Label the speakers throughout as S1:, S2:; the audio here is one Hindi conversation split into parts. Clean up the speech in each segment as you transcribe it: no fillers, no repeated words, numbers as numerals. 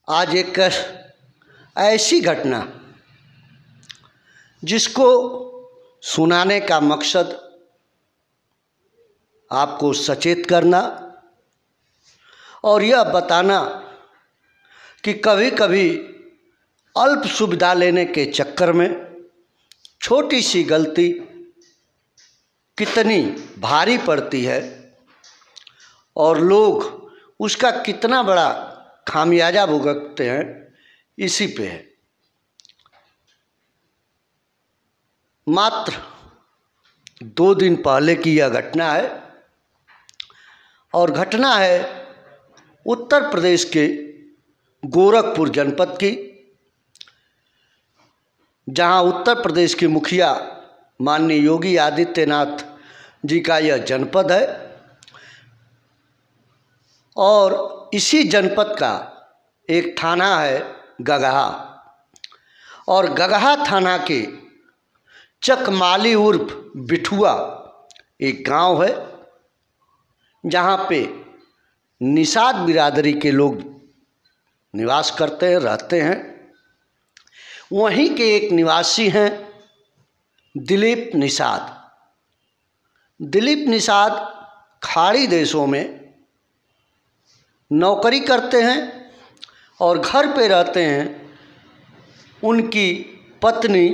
S1: आज एक ऐसी घटना जिसको सुनाने का मकसद आपको सचेत करना और यह बताना कि कभी कभी अल्प सुविधा लेने के चक्कर में छोटी सी गलती कितनी भारी पड़ती है और लोग उसका कितना बड़ा खामियाजा भुगतते हैं, इसी पे है। मात्र 2 दिन पहले की यह घटना है और घटना है उत्तर प्रदेश के गोरखपुर जनपद की, जहां उत्तर प्रदेश के मुखिया माननीय योगी आदित्यनाथ जी का यह जनपद है और इसी जनपद का एक थाना है गगहा, और गगहा थाना के चकमाली उर्फ बिठुआ एक गांव है जहां पे निषाद बिरादरी के लोग निवास करते हैं, रहते हैं। वहीं के एक निवासी हैं दिलीप निषाद। दिलीप निषाद खाड़ी देशों में नौकरी करते हैं और घर पे रहते हैं। उनकी पत्नी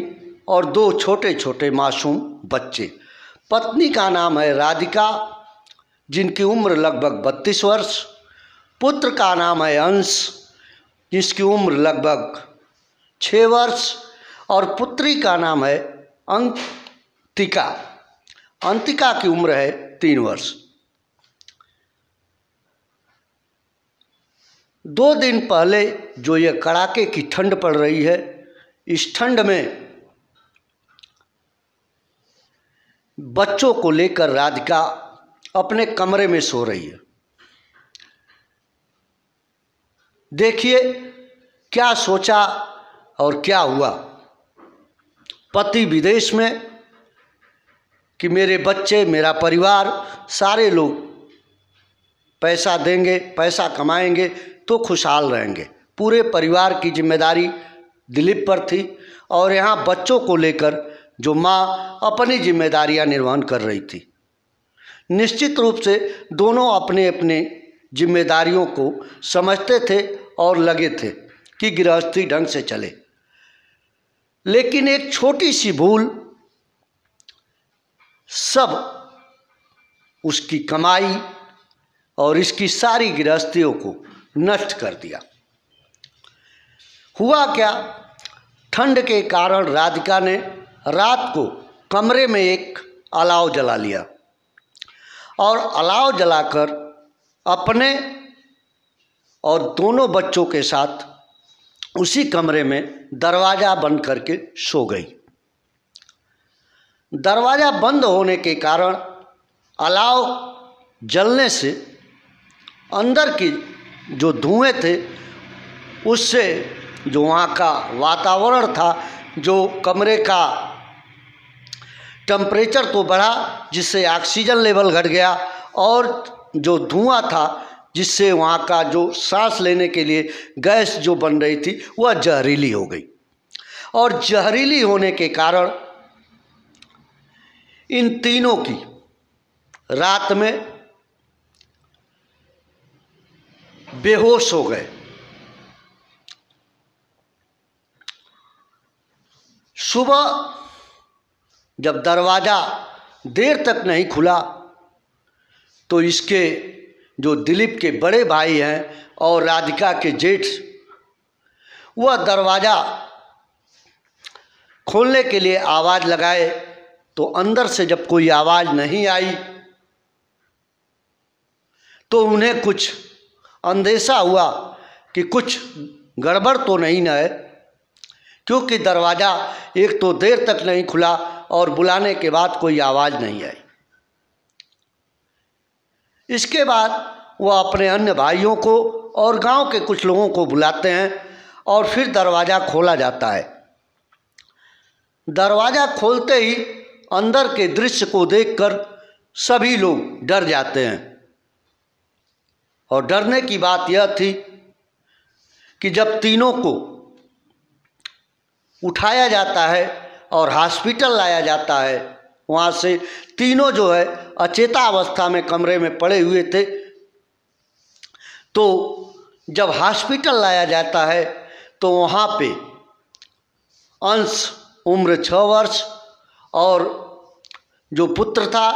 S1: और 2 छोटे छोटे मासूम बच्चे। पत्नी का नाम है राधिका, जिनकी उम्र लगभग 32 वर्ष। पुत्र का नाम है अंश, जिसकी उम्र लगभग 6 वर्ष, और पुत्री का नाम है अंतिका। अंतिका की उम्र है 3 वर्ष। 2 दिन पहले जो ये कड़ाके की ठंड पड़ रही है, इस ठंड में बच्चों को लेकर राधिका अपने कमरे में सो रही है। देखिए क्या सोचा और क्या हुआ। पति विदेश में कि मेरे बच्चे, मेरा परिवार, सारे लोग पैसा देंगे, पैसा कमाएंगे तो खुशहाल रहेंगे। पूरे परिवार की जिम्मेदारी दिलीप पर थी और यहाँ बच्चों को लेकर जो माँ अपनी जिम्मेदारियाँ निर्वहन कर रही थी। निश्चित रूप से दोनों अपने अपने जिम्मेदारियों को समझते थे और लगे थे कि गृहस्थी ढंग से चले। लेकिन एक छोटी सी भूल सब उसकी कमाई और इसकी सारी गृहस्थियों को नष्ट कर दिया। हुआ क्या, ठंड के कारण राधिका ने रात को कमरे में एक अलाव जला लिया और अलाव जलाकर अपने और दोनों बच्चों के साथ उसी कमरे में दरवाज़ा बंद करके सो गई। दरवाज़ा बंद होने के कारण अलाव जलने से अंदर की जो धुएं थे, उससे जो वहाँ का वातावरण था, जो कमरे का टेम्परेचर तो बढ़ा जिससे ऑक्सीजन लेवल घट गया, और जो धुआं था जिससे वहाँ का जो सांस लेने के लिए गैस जो बन रही थी वह जहरीली हो गई। और जहरीली होने के कारण इन तीनों की रात में बेहोश हो गए। सुबह जब दरवाज़ा देर तक नहीं खुला तो इसके जो दिलीप के बड़े भाई हैं और राधिका के जेठ, वह दरवाज़ा खोलने के लिए आवाज़ लगाए तो अंदर से जब कोई आवाज़ नहीं आई तो उन्हें कुछ अंदेशा हुआ कि कुछ गड़बड़ तो नहीं न है, क्योंकि दरवाज़ा एक तो देर तक नहीं खुला और बुलाने के बाद कोई आवाज़ नहीं आई। इसके बाद वह अपने अन्य भाइयों को और गांव के कुछ लोगों को बुलाते हैं और फिर दरवाज़ा खोला जाता है। दरवाज़ा खोलते ही अंदर के दृश्य को देखकर सभी लोग डर जाते हैं। और डरने की बात यह थी कि जब तीनों को उठाया जाता है और हॉस्पिटल लाया जाता है, वहाँ से तीनों जो है अचेता अवस्था में कमरे में पड़े हुए थे। तो जब हॉस्पिटल लाया जाता है तो वहाँ पे अंश उम्र 6 वर्ष और जो पुत्र था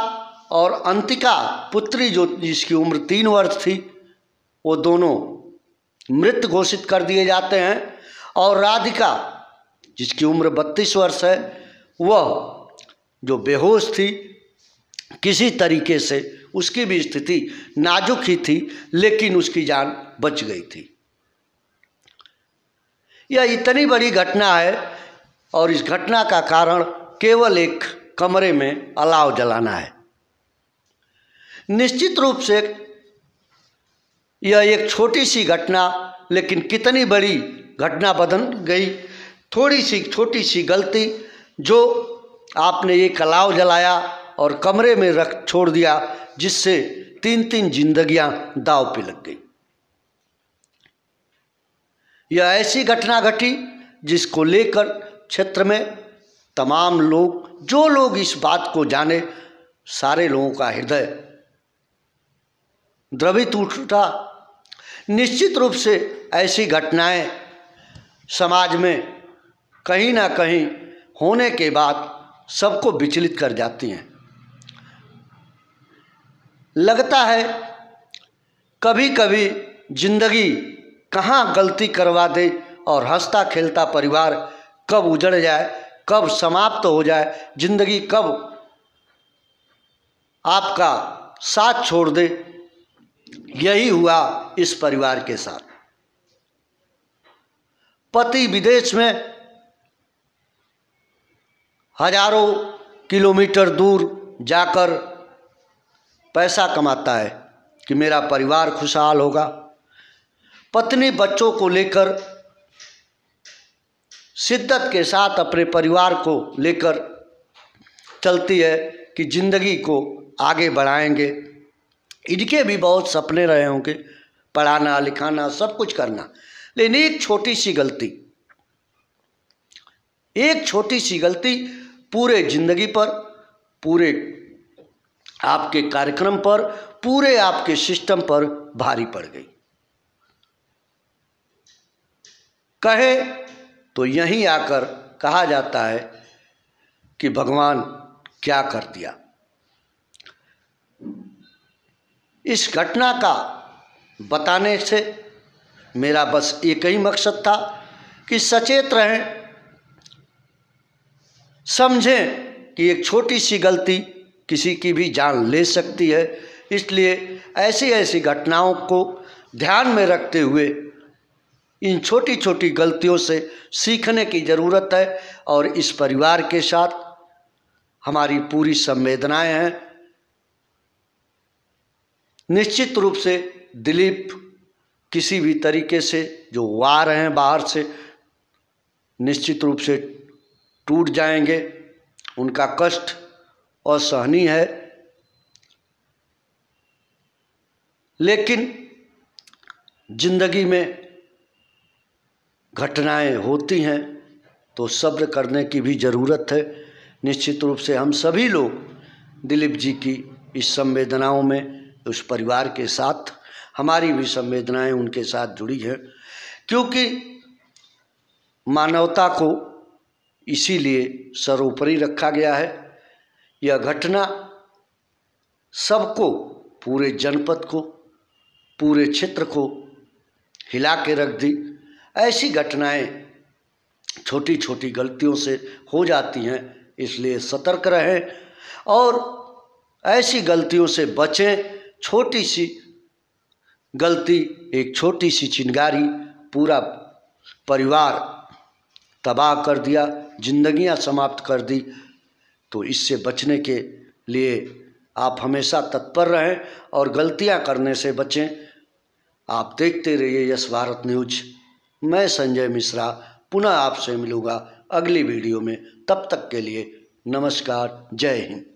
S1: और अंतिका पुत्री जो जिसकी उम्र 3 वर्ष थी, वो दोनों मृत घोषित कर दिए जाते हैं। और राधिका जिसकी उम्र 32 वर्ष है, वह जो बेहोश थी, किसी तरीके से उसकी भी स्थिति नाजुक ही थी, लेकिन उसकी जान बच गई थी। यह इतनी बड़ी घटना है और इस घटना का कारण केवल एक कमरे में अलाव जलाना है। निश्चित रूप से यह एक छोटी सी घटना, लेकिन कितनी बड़ी घटना बन गई। थोड़ी सी छोटी सी गलती, जो आपने एक अलाव जलाया और कमरे में रख छोड़ दिया, जिससे 3 जिंदगियां दांव पे लग गई। यह ऐसी घटना घटी जिसको लेकर क्षेत्र में तमाम लोग, जो लोग इस बात को जाने, सारे लोगों का हृदय द्रवित उठा। निश्चित रूप से ऐसी घटनाएं समाज में कहीं ना कहीं होने के बाद सबको विचलित कर जाती हैं। लगता है कभी कभी जिंदगी कहाँ गलती करवा दे और हंसता खेलता परिवार कब उजड़ जाए, कब समाप्त हो जाए, जिंदगी कब आपका साथ छोड़ दे। यही हुआ इस परिवार के साथ। पति विदेश में हजारों किलोमीटर दूर जाकर पैसा कमाता है कि मेरा परिवार खुशहाल होगा। पत्नी बच्चों को लेकर शिद्दत के साथ अपने परिवार को लेकर चलती है कि जिंदगी को आगे बढ़ाएंगे। इनके भी बहुत सपने रहे होंगे, पढ़ाना लिखाना सब कुछ करना, लेकिन एक छोटी सी गलती पूरे जिंदगी पर, पूरे आपके कार्यक्रम पर, पूरे आपके सिस्टम पर भारी पड़ गई। कहे तो यहीं आकर कहा जाता है कि भगवान क्या कर दिया। इस घटना का बताने से मेरा बस एक ही मकसद था कि सचेत रहें, समझें कि एक छोटी सी गलती किसी की भी जान ले सकती है। इसलिए ऐसी घटनाओं को ध्यान में रखते हुए इन छोटी छोटी गलतियों से सीखने की ज़रूरत है। और इस परिवार के साथ हमारी पूरी संवेदनाएं हैं। निश्चित रूप से दिलीप किसी भी तरीके से जो आ रहे हैं बाहर से, निश्चित रूप से टूट जाएंगे। उनका कष्ट असहनीय है, लेकिन जिंदगी में घटनाएं होती हैं तो सब्र करने की भी ज़रूरत है। निश्चित रूप से हम सभी लोग दिलीप जी की इस संवेदनाओं में, उस परिवार के साथ हमारी भी संवेदनाएं उनके साथ जुड़ी हैं, क्योंकि मानवता को इसीलिए सर्वोपरि रखा गया है। यह घटना सबको, पूरे जनपद को, पूरे क्षेत्र को हिला के रख दी। ऐसी घटनाएं छोटी छोटी गलतियों से हो जाती हैं, इसलिए सतर्क रहें और ऐसी गलतियों से बचें। छोटी सी गलती, एक छोटी सी चिंगारी पूरा परिवार तबाह कर दिया, जिंदगियां समाप्त कर दी। तो इससे बचने के लिए आप हमेशा तत्पर रहें और गलतियां करने से बचें। आप देखते रहिए यस भारत न्यूज। मैं संजय मिश्रा पुनः आपसे मिलूँगा अगली वीडियो में। तब तक के लिए नमस्कार, जय हिंद।